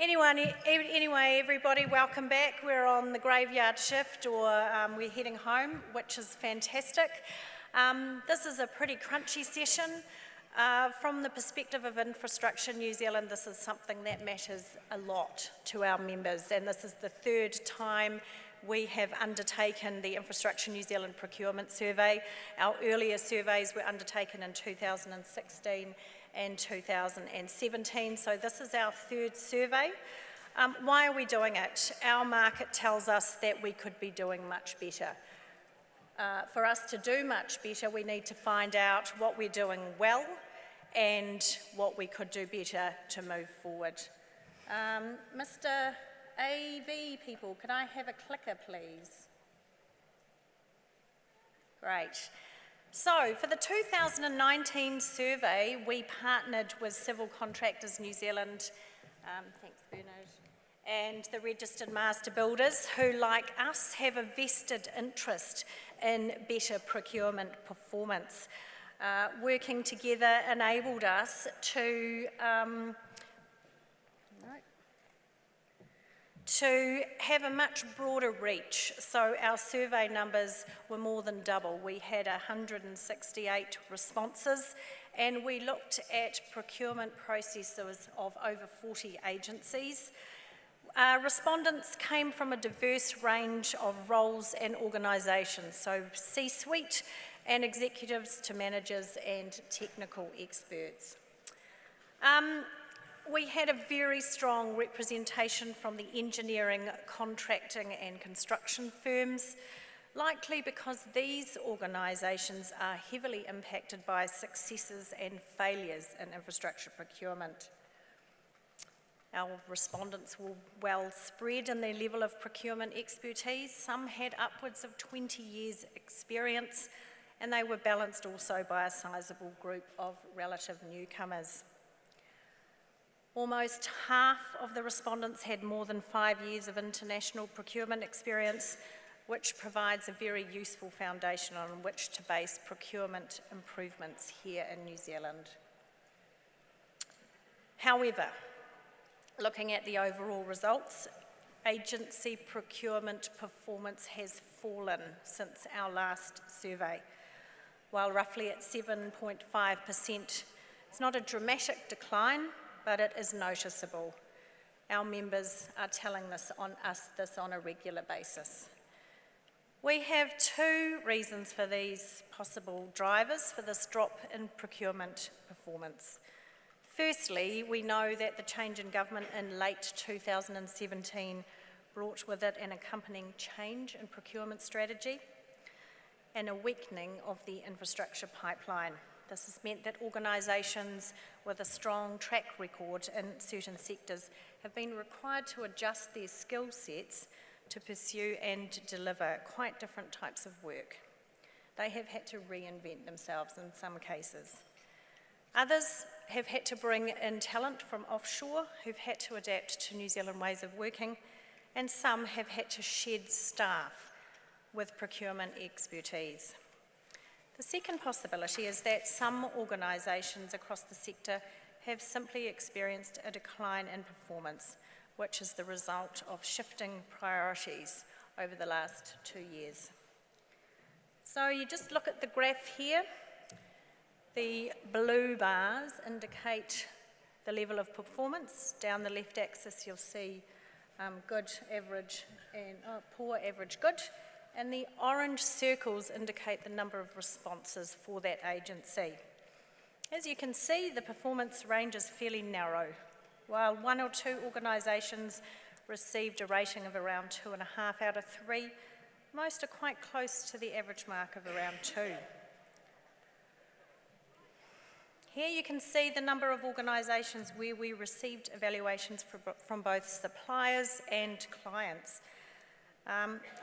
Anyway, everybody, welcome back. We're on the graveyard shift, or we're heading home, which is fantastic. This is a pretty crunchy session. From the perspective of Infrastructure New Zealand, this is something that matters a lot to our members, and this is the third time we have undertaken the Infrastructure New Zealand Procurement Survey. Our earlier surveys were undertaken in 2016 and 2017, so this is our third survey. Why are we doing it? Our market tells us that we could be doing much better. For us to do much better, we need to find out what we're doing well and what we could do better to move forward. Mr. AV people, could I have a clicker, please? Great. So, for the 2019 survey, we partnered with Civil Contractors New Zealand, thanks Bernard, and the Registered Master Builders, who, like us, have a vested interest in better procurement performance. Working together enabled us to have a much broader reach, so our survey numbers were more than double. We had 168 responses, and we looked at procurement processes of over 40 agencies. Respondents came from a diverse range of roles and organisations, so C-suite and executives to managers and technical experts. We had a very strong representation from the engineering, contracting and construction firms, likely because these organisations are heavily impacted by successes and failures in infrastructure procurement. Our respondents were well spread in their level of procurement expertise. Some had upwards of 20 years experience, and they were balanced also by a sizable group of relative newcomers. Almost half of the respondents had more than 5 years of international procurement experience, which provides a very useful foundation on which to base procurement improvements here in New Zealand. However, looking at the overall results, agency procurement performance has fallen since our last survey. While roughly at 7.5%, it's not a dramatic decline, but it is noticeable. Our members are telling us on a regular basis. We have two reasons for these possible drivers for this drop in procurement performance. Firstly, we know that the change in government in late 2017 brought with it an accompanying change in procurement strategy and a weakening of the infrastructure pipeline. This has meant that organisations with a strong track record in certain sectors have been required to adjust their skill sets to pursue and deliver quite different types of work. They have had to reinvent themselves in some cases. Others have had to bring in talent from offshore who've had to adapt to New Zealand ways of working, and some have had to shed staff with procurement expertise. The second possibility is that some organisations across the sector have simply experienced a decline in performance, which is the result of shifting priorities over the last 2 years. So you just look at the graph here. The blue bars indicate the level of performance. Down the left axis you'll see good, average, and poor, average, good. And the orange circles indicate the number of responses for that agency. As you can see, the performance range is fairly narrow. While 1 or 2 organisations received a rating of around 2.5 out of 3, most are quite close to the average mark of around 2. Here you can see the number of organisations where we received evaluations from both suppliers and clients.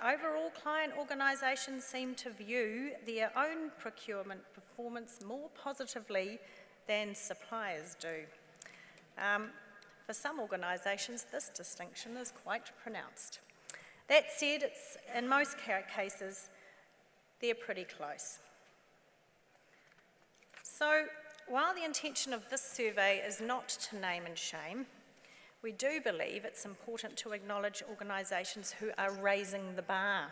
Overall, client organisations seem to view their own procurement performance more positively than suppliers do. For some organisations, this distinction is quite pronounced. That said, in most cases, they're pretty close. So, while the intention of this survey is not to name and shame, We do believe it's important to acknowledge organisations who are raising the bar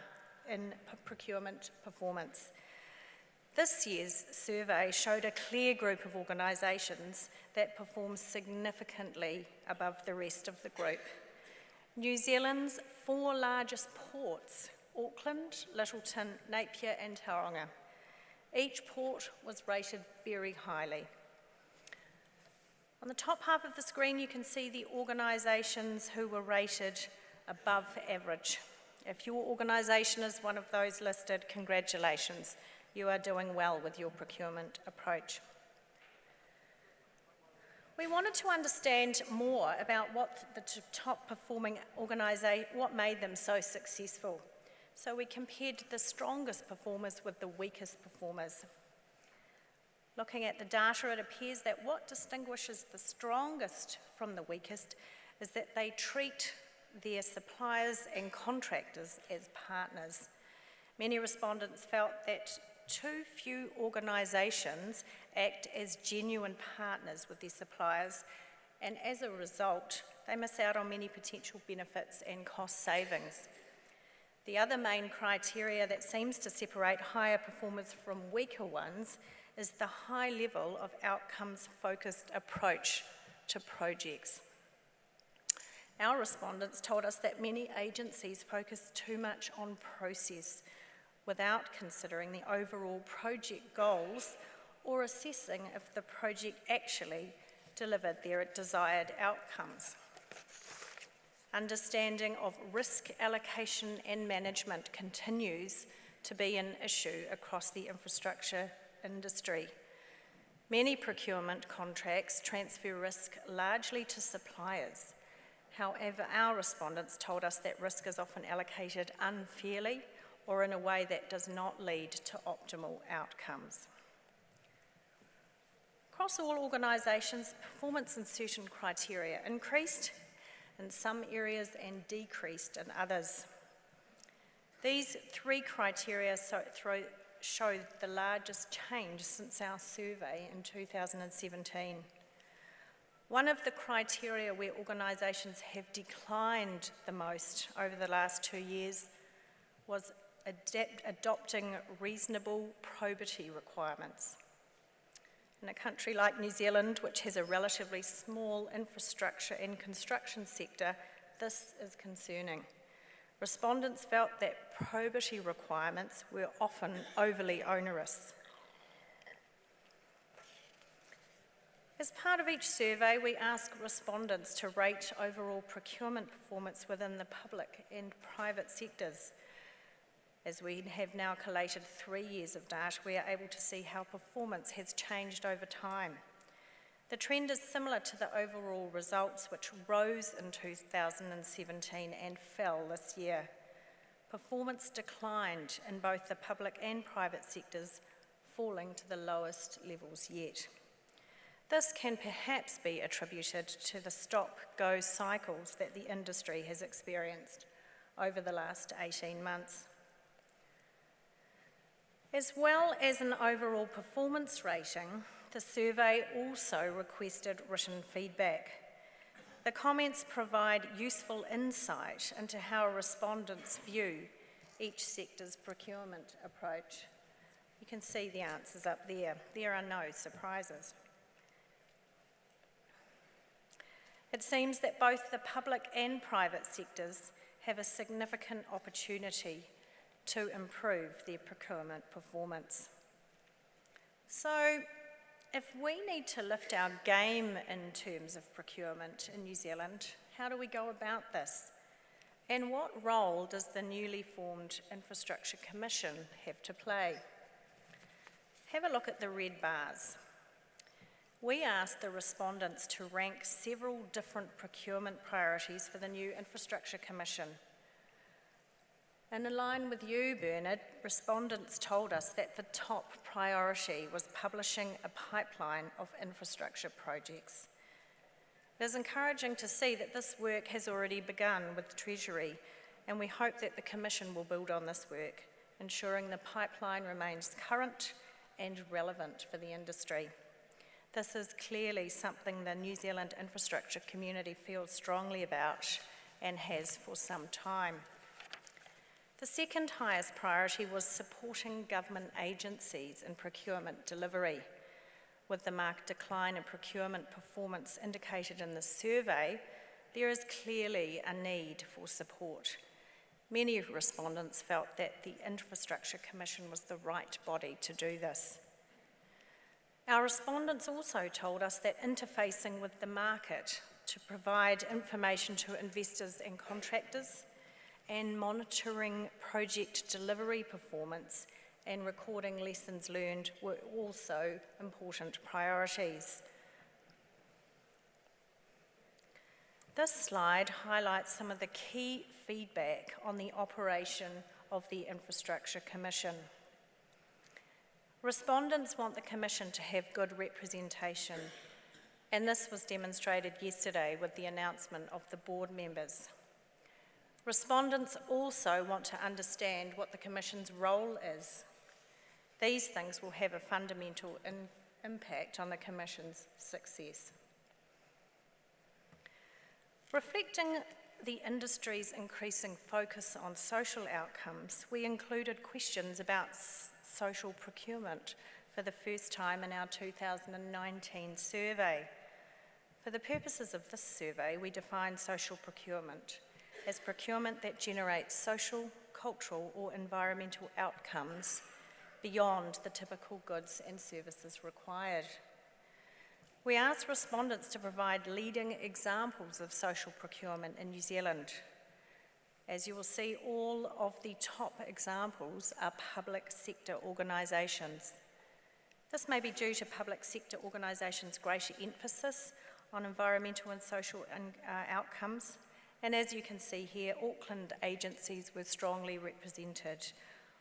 in procurement performance. This year's survey showed a clear group of organisations that perform significantly above the rest of the group. New Zealand's 4 largest ports, Auckland, Lyttelton, Napier and Tauranga. Each port was rated very highly. On the top half of the screen you can see the organisations who were rated above average. If your organisation is one of those listed, congratulations. You are doing well with your procurement approach. We wanted to understand more about what the top performing organisations, what made them so successful. So we compared the strongest performers with the weakest performers. Looking at the data, it appears that what distinguishes the strongest from the weakest is that they treat their suppliers and contractors as partners. Many respondents felt that too few organisations act as genuine partners with their suppliers, and as a result, they miss out on many potential benefits and cost savings. The other main criteria that seems to separate higher performers from weaker ones is the high level of outcomes-focused approach to projects. Our respondents told us that many agencies focus too much on process without considering the overall project goals or assessing if the project actually delivered their desired outcomes. Understanding of risk allocation and management continues to be an issue across the infrastructure industry. Many procurement contracts transfer risk largely to suppliers. However, our respondents told us that risk is often allocated unfairly or in a way that does not lead to optimal outcomes. Across all organisations, performance in certain criteria increased in some areas and decreased in others. These 3 criteria show the largest change since our survey in 2017. One of the criteria where organisations have declined the most over the last 2 years was adopting reasonable probity requirements. In a country like New Zealand, which has a relatively small infrastructure and construction sector, this is concerning. Respondents felt that probity requirements were often overly onerous. As part of each survey, we ask respondents to rate overall procurement performance within the public and private sectors. As we have now collated 3 years of data, we are able to see how performance has changed over time. The trend is similar to the overall results, which rose in 2017 and fell this year. Performance declined in both the public and private sectors, falling to the lowest levels yet. This can perhaps be attributed to the stop-go cycles that the industry has experienced over the last 18 months. As well as an overall performance rating, the survey also requested written feedback. The comments provide useful insight into how respondents view each sector's procurement approach. You can see the answers up there. There are no surprises. It seems that both the public and private sectors have a significant opportunity to improve their procurement performance. So, if we need to lift our game in terms of procurement in New Zealand, how do we go about this? And what role does the newly formed Infrastructure Commission have to play? Have a look at the red bars. We asked the respondents to rank several different procurement priorities for the new Infrastructure Commission. And in line with you, Bernard, respondents told us that the top priority was publishing a pipeline of infrastructure projects. It is encouraging to see that this work has already begun with Treasury, and we hope that the Commission will build on this work, ensuring the pipeline remains current and relevant for the industry. This is clearly something the New Zealand infrastructure community feels strongly about and has for some time. The second highest priority was supporting government agencies in procurement delivery. With the marked decline in procurement performance indicated in the survey, there is clearly a need for support. Many respondents felt that the Infrastructure Commission was the right body to do this. Our respondents also told us that interfacing with the market to provide information to investors and contractors, and monitoring project delivery performance and recording lessons learned were also important priorities. This slide highlights some of the key feedback on the operation of the Infrastructure Commission. Respondents want the Commission to have good representation, and this was demonstrated yesterday with the announcement of the board members. Respondents also want to understand what the Commission's role is. These things will have a fundamental impact on the Commission's success. Reflecting the industry's increasing focus on social outcomes, we included questions about social procurement for the first time in our 2019 survey. For the purposes of this survey, we defined social procurement as procurement that generates social, cultural, or environmental outcomes beyond the typical goods and services required. We asked respondents to provide leading examples of social procurement in New Zealand. As you will see, all of the top examples are public sector organisations. This may be due to public sector organisations' greater emphasis on environmental and social outcomes, and as you can see here, Auckland agencies were strongly represented.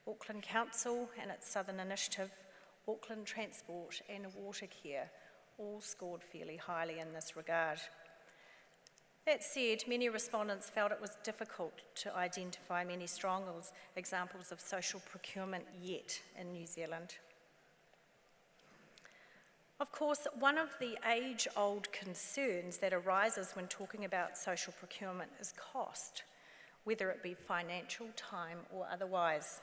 Auckland Council and its Southern Initiative, Auckland Transport and Watercare all scored fairly highly in this regard. That said, many respondents felt it was difficult to identify many strong examples of social procurement yet in New Zealand. Of course, one of the age-old concerns that arises when talking about social procurement is cost, whether it be financial, time, or otherwise.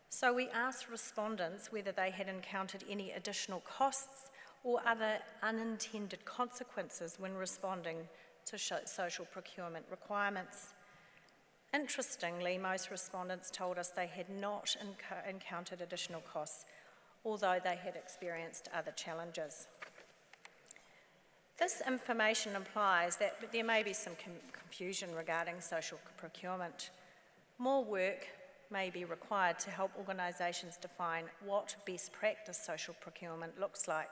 So we asked respondents whether they had encountered any additional costs or other unintended consequences when responding to social procurement requirements. Interestingly, most respondents told us they had not encountered additional costs, although they had experienced other challenges. This information implies that there may be some confusion regarding social procurement. More work may be required to help organisations define what best practice social procurement looks like,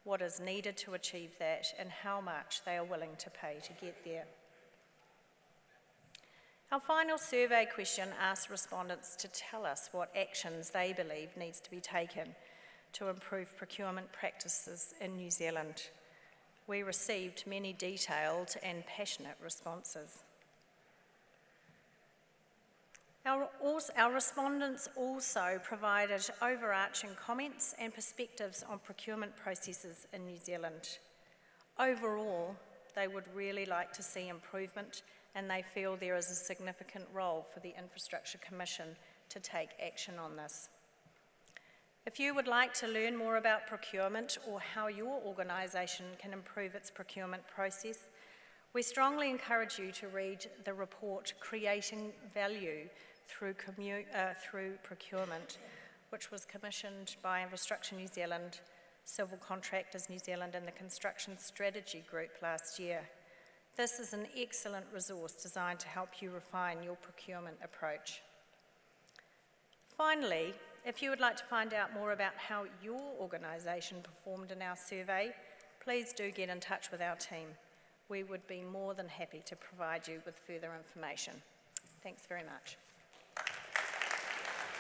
what is needed to achieve that, and how much they are willing to pay to get there. Our final survey question asked respondents to tell us what actions they believe needs to be taken to improve procurement practices in New Zealand. We received many detailed and passionate responses. Our respondents also provided overarching comments and perspectives on procurement processes in New Zealand. Overall, they would really like to see improvement, and they feel there is a significant role for the Infrastructure Commission to take action on this. If you would like to learn more about procurement or how your organisation can improve its procurement process, we strongly encourage you to read the report Creating Value through Procurement, which was commissioned by Infrastructure New Zealand, Civil Contractors New Zealand and the Construction Strategy Group last year. This is an excellent resource designed to help you refine your procurement approach. Finally, if you would like to find out more about how your organisation performed in our survey, please do get in touch with our team. We would be more than happy to provide you with further information. Thanks very much.